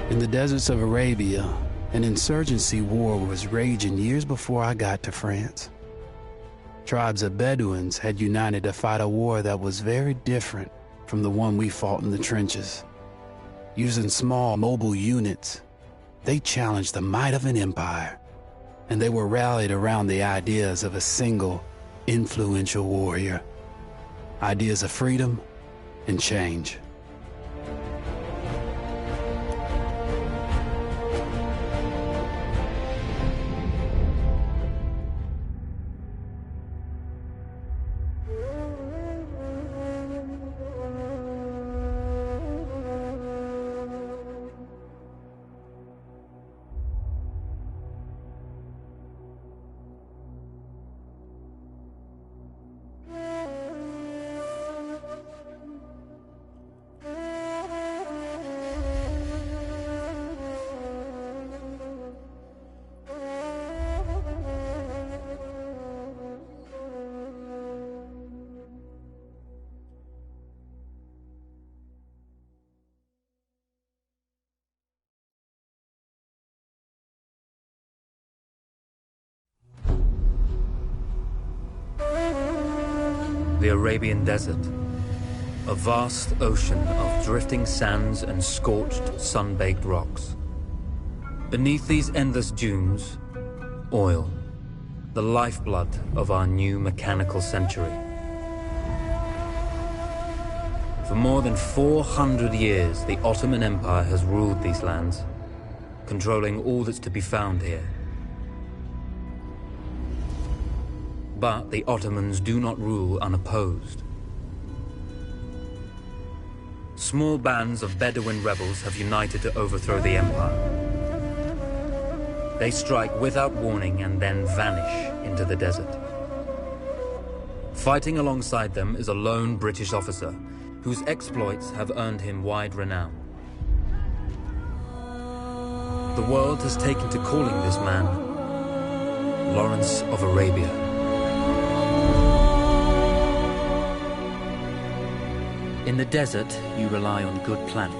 In the deserts of Arabia, an insurgency war was raging years before I got to France. Tribes of Bedouins had united to fight a war that was very different from the one we fought in the trenches. Using small, mobile units, they challenged the might of an empire, and they were rallied around the ideas of a single, influential warrior. Ideas of freedom and change. The Arabian Desert, a vast ocean of drifting sands and scorched, sun-baked rocks. Beneath these endless dunes, oil, the lifeblood of our new mechanical century. For more than 400 years, the Ottoman Empire has ruled these lands, controlling all that's to be found here. But the Ottomans do not rule unopposed. Small bands of Bedouin rebels have united to overthrow the empire. They strike without warning and then vanish into the desert. Fighting alongside them is a lone British officer whose exploits have earned him wide renown. The world has taken to calling this man Lawrence of Arabia. In the desert, you rely on good planning,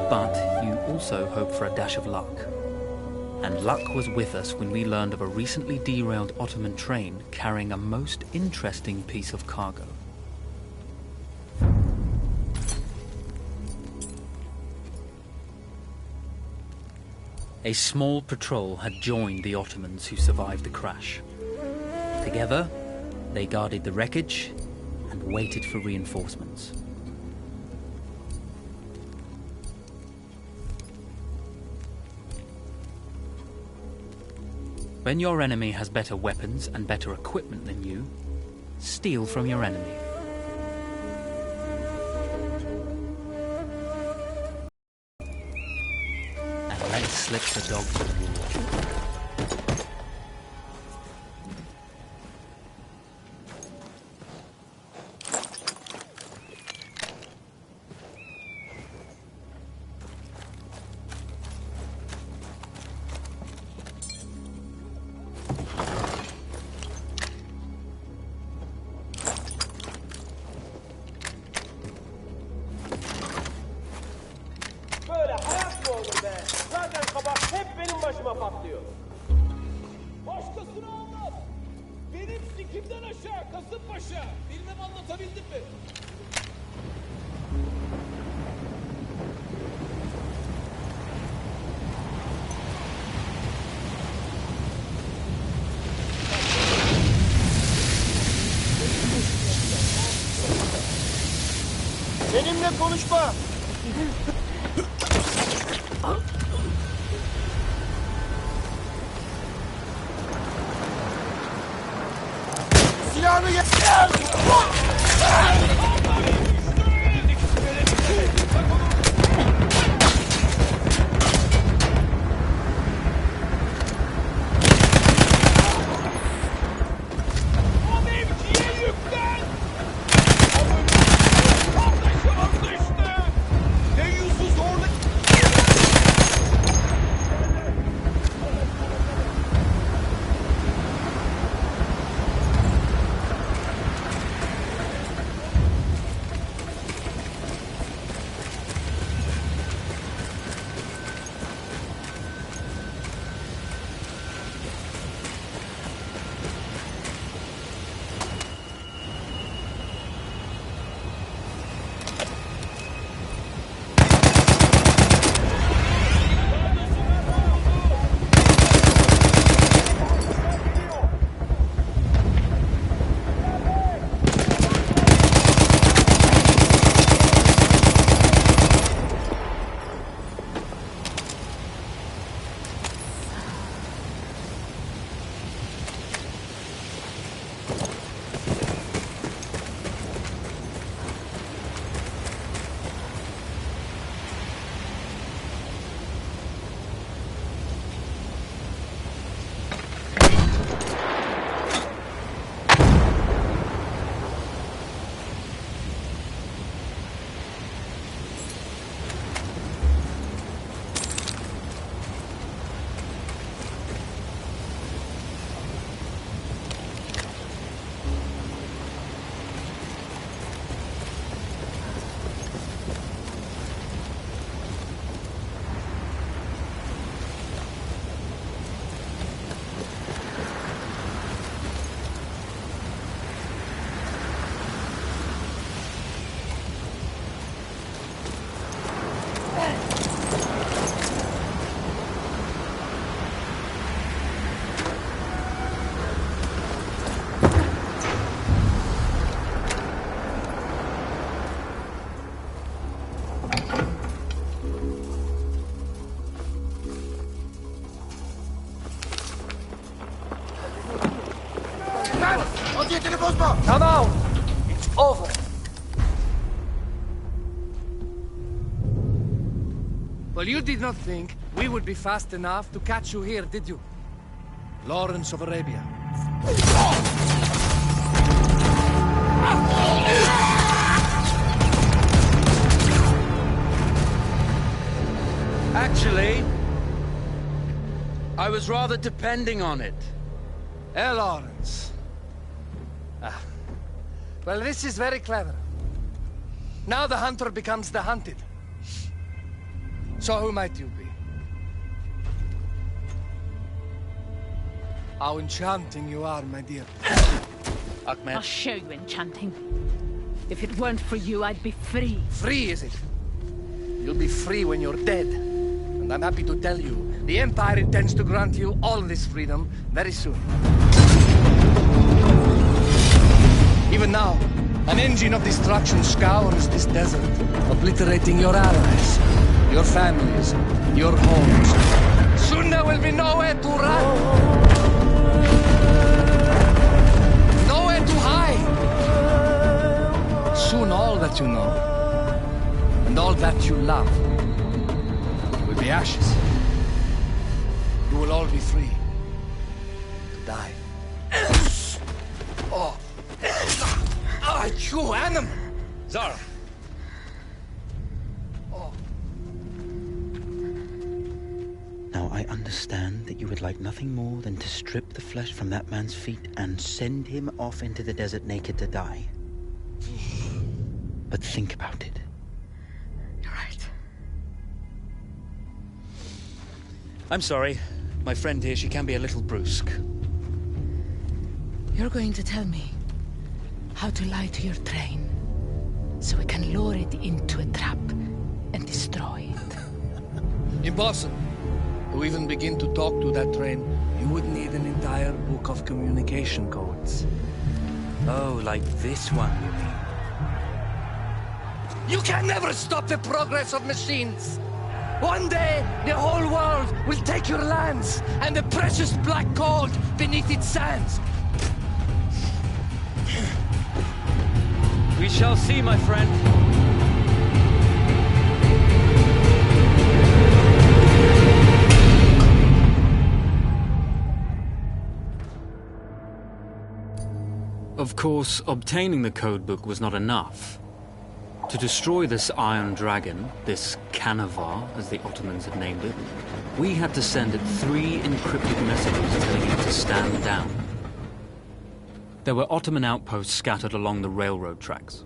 but you also hope for a dash of luck. And luck was with us when we learned of a recently derailed Ottoman train carrying a most interesting piece of cargo. A small patrol had joined the Ottomans who survived the crash. Together, they guarded the wreckage and waited for reinforcements. When your enemy has better weapons and better equipment than you, steal from your enemy. And let slip the dogs of war. Benimle konuşma. Silahını getir. Now, it's over. Well, you did not think we would be fast enough to catch you here, did you? Lawrence of Arabia. Actually, I was rather depending on it. Lawrence. Well, this is very clever. Now the hunter becomes the hunted. So who might you be? How enchanting you are, my dear. Ahmed. I'll show you enchanting. If it weren't for you, I'd be free. Free, is it? You'll be free when you're dead. And I'm happy to tell you, the Empire intends to grant you all this freedom very soon. Even now, an engine of destruction scours this desert, obliterating your allies, your families, your homes. Soon there will be nowhere to run. Nowhere to hide. Soon all that you know, and all that you love, will be ashes. You will all be free to die. Oh, you animal! Zara. Now, I understand that you would like nothing more than to strip the flesh from that man's feet and send him off into the desert naked to die. But think about it. You're right. I'm sorry. My friend here, she can be a little brusque. You're going to tell me how to lie to your train, so we can lure it into a trap and destroy it. Impossible. To even begin to talk to that train, you would need an entire book of communication codes. Oh, like this one, you mean? You can never stop the progress of machines. One day, the whole world will take your lands and the precious black gold beneath its sands. We shall see, my friend. Of course, obtaining the codebook was not enough. To destroy this Iron Dragon, this Canavar, as the Ottomans had named it, we had to send it 3 encrypted messages telling it to stand down. There were Ottoman outposts scattered along the railroad tracks.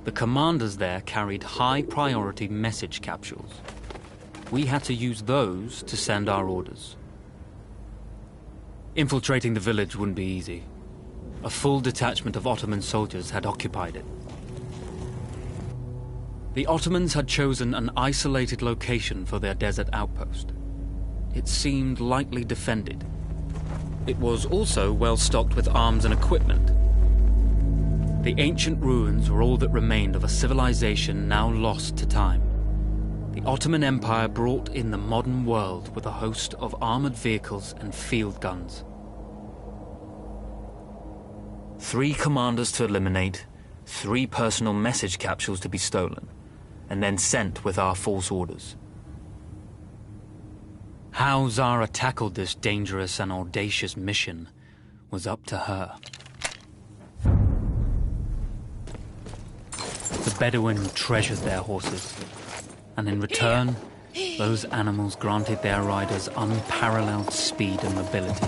The commanders there carried high-priority message capsules. We had to use those to send our orders. Infiltrating the village wouldn't be easy. A full detachment of Ottoman soldiers had occupied it. The Ottomans had chosen an isolated location for their desert outpost. It seemed lightly defended. It was also well stocked with arms and equipment. The ancient ruins were all that remained of a civilization now lost to time. The Ottoman Empire brought in the modern world with a host of armored vehicles and field guns. 3 commanders to eliminate, 3 personal message capsules to be stolen, and then sent with our false orders. How Zara tackled this dangerous and audacious mission was up to her. The Bedouin treasured their horses, and in return, those animals granted their riders unparalleled speed and mobility.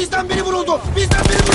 Bizden biri vuruldu! Bizden biri vuruldu!